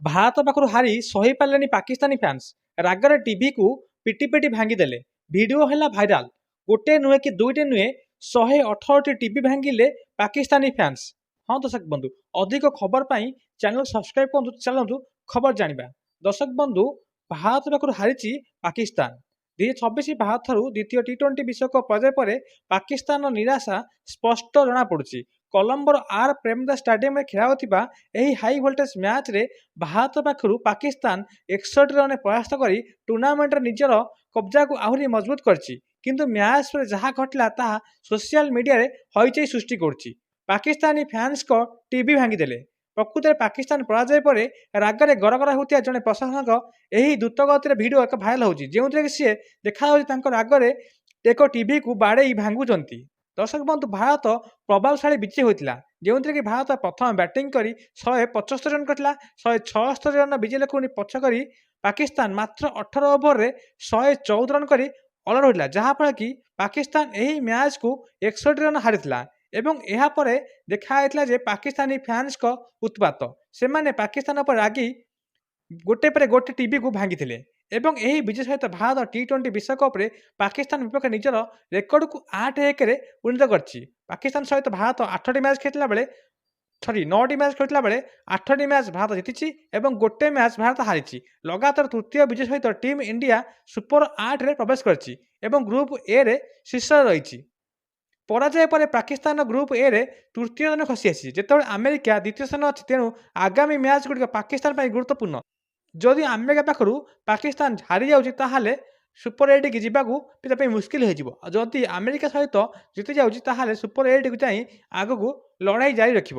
ଭାରତ ପାଖରୁ ହାରି ସହି ପାରିଲେନି ପାକିସ୍ତାନୀ ଫ୍ୟାନ୍ସ ରାଗରେ ଟିଭିକୁ ପିଟି ପିଟି ଭାଙ୍ଗିଦେଲେ। ଭିଡିଓ ହେଲା ଭାଇରାଲ। ଗୋଟେ ନୁହେଁ କି ଦୁଇଟି ନୁହେଁ 118ଟି ଟିଭି ଭାଙ୍ଗିଲେ ପାକିସ୍ତାନୀ ଫ୍ୟାନ୍ସ। ହଁ ଦର୍ଶକ ବନ୍ଧୁ, ଅଧିକ ଖବର ପାଇଁ ଚ୍ୟାନେଲ ସବସ୍କ୍ରାଇବ କରନ୍ତୁ। ଚାଲନ୍ତୁ ଖବର ଜାଣିବା। ଦର୍ଶକ ବନ୍ଧୁ, ଭାରତ ପାଖରୁ ହାରିଛି ପାକିସ୍ତାନ। 2026 ଭାରତରୁ ଦ୍ୱିତୀୟ ଟି20 ବିଶ୍ୱକପ୍ ପରାଜୟ ପରେ ପାକିସ୍ତାନର ନିରାଶା ସ୍ପଷ୍ଟ ଜଣାପଡୁଛି। କଲମ୍ବୋର ଆର୍ ପ୍ରେମଦାସ ଷ୍ଟାଡିୟମରେ ଖେଳା ହେଉଥିବା ଏହି ହାଇ ଭୋଲ୍ଟେଜ ମ୍ୟାଚ୍ରେ ଭାରତ ପାଖରୁ ପାକିସ୍ତାନ 61 ରନରେ ପରାସ୍ତ କରି ଟୁର୍ଣ୍ଣାମେଣ୍ଟରେ ନିଜର କବ୍ଜାକୁ ଆହୁରି ମଜବୁତ କରିଛି। କିନ୍ତୁ ମ୍ୟାଚ୍ ପରେ ଯାହା ଘଟିଲା ତାହା ସୋସିଆଲ ମିଡିଆରେ ହଇଚଇ ସୃଷ୍ଟି କରୁଛି। ପାକିସ୍ତାନୀ ଫ୍ୟାନ୍ସଙ୍କ ଟିଭି ଭାଙ୍ଗିଦେଲେ। ପ୍ରକୃତରେ ପାକିସ୍ତାନ ପରାଜୟ ପରେ ରାଗରେ ଗରଗର ହେଉଥିବା ଜଣେ ପ୍ରଶଂସକ ଏହି ଦ୍ରୁତଗତିରେ ଭିଡିଓ ଏକ ଭାଇରାଲ ହେଉଛି, ଯେଉଁଥିରେ କି ସିଏ ଦେଖାଯାଉଛି ତାଙ୍କ ରାଗରେ ଏକ ଟିଭିକୁ ବାଡେଇ ଭାଙ୍ଗୁଛନ୍ତି। ଦର୍ଶକ ବନ୍ଧୁ, ଭାରତ ପ୍ରଭାବଶାଳୀ ବିଜୟୀ ହୋଇଥିଲା, ଯେଉଁଥିରେ କି ଭାରତ ପ୍ରଥମେ ବ୍ୟାଟିଂ କରି 175 ରନ୍ କରିଥିଲା। 176 ରନ୍ର ବିଜୟ ଲକ୍ଷ୍ୟକୁ ପଛ କରି ପାକିସ୍ତାନ ମାତ୍ର 18 ଓଭରରେ 114 ରନ୍ କରି ଅଲ ଆଉଟ୍ ହୋଇଥିଲା, ଯାହାଫଳରେ କି ପାକିସ୍ତାନ ଏହି ମ୍ୟାଚ୍କୁ 61 ରନ୍ ହାରିଥିଲା। ଏବଂ ଏହାପରେ ଦେଖାଯାଇଥିଲା ଯେ ପାକିସ୍ତାନୀ ଫ୍ୟାନ୍ସଙ୍କ ଉତ୍ପାତ। ସେମାନେ ପାକିସ୍ତାନ ଉପରେ ରାଗି ଗୋଟେ ପରେ ଗୋଟେ ଟିଭିକୁ ଭାଙ୍ଗିଥିଲେ। ଏବଂ ଏହି ବିଜୟ ସହିତ ଭାରତ ଟି20 ବିଶ୍ୱକପ୍ରେ ପାକିସ୍ତାନ ବିପକ୍ଷରେ ନିଜର ରେକର୍ଡକୁ 8-1ରେ ଉନ୍ନୀତ କରିଛି। ପାକିସ୍ତାନ ସହିତ ଭାରତ 9ଟି ମ୍ୟାଚ୍ ଖେଳିଥିଲା ବେଳେ 8ଟି ମ୍ୟାଚ୍ ଭାରତ ଜିତିଛି ଏବଂ ଗୋଟେ ମ୍ୟାଚ୍ ଭାରତ ହାରିଛି। ଲଗାତାର ତୃତୀୟ ବିଜୟ ସହିତ ଟିମ୍ ଇଣ୍ଡିଆ ସୁପର 8ରେ ପ୍ରବେଶ କରିଛି ଏବଂ ଗ୍ରୁପ୍ ଏରେ ଶୀର୍ଷରେ ରହିଛି। ପରାଜୟ ପରେ ପାକିସ୍ତାନ ଗ୍ରୁପ୍ ଏରେ ତୃତୀୟ ସ୍ଥାନ ଖସି ଆସିଛି, ଯେତେବେଳେ ଆମେରିକା ଦ୍ୱିତୀୟ ସ୍ଥାନ ଅଛି। ତେଣୁ ଆଗାମୀ ମ୍ୟାଚ୍ଗୁଡ଼ିକ ପାକିସ୍ତାନ ପାଇଁ ଗୁରୁତ୍ୱପୂର୍ଣ୍ଣ। ଯଦି ଆମେରିକା ପାଖରୁ ପାକିସ୍ତାନ ହାରିଯାଉଛି ତାହେଲେ ସୁପର 8କୁ ଯିବାକୁ ତା ପାଇଁ ମୁସ୍କିଲ ହୋଇଯିବ। ଆଉ ଯଦି ଆମେରିକା ସହିତ ଜିତି ଯାଉଛି ତାହେଲେ ସୁପର 8କୁ ଯାଇ ଆଗକୁ ଲଢ଼ାଇ ଜାରି ରଖିବ।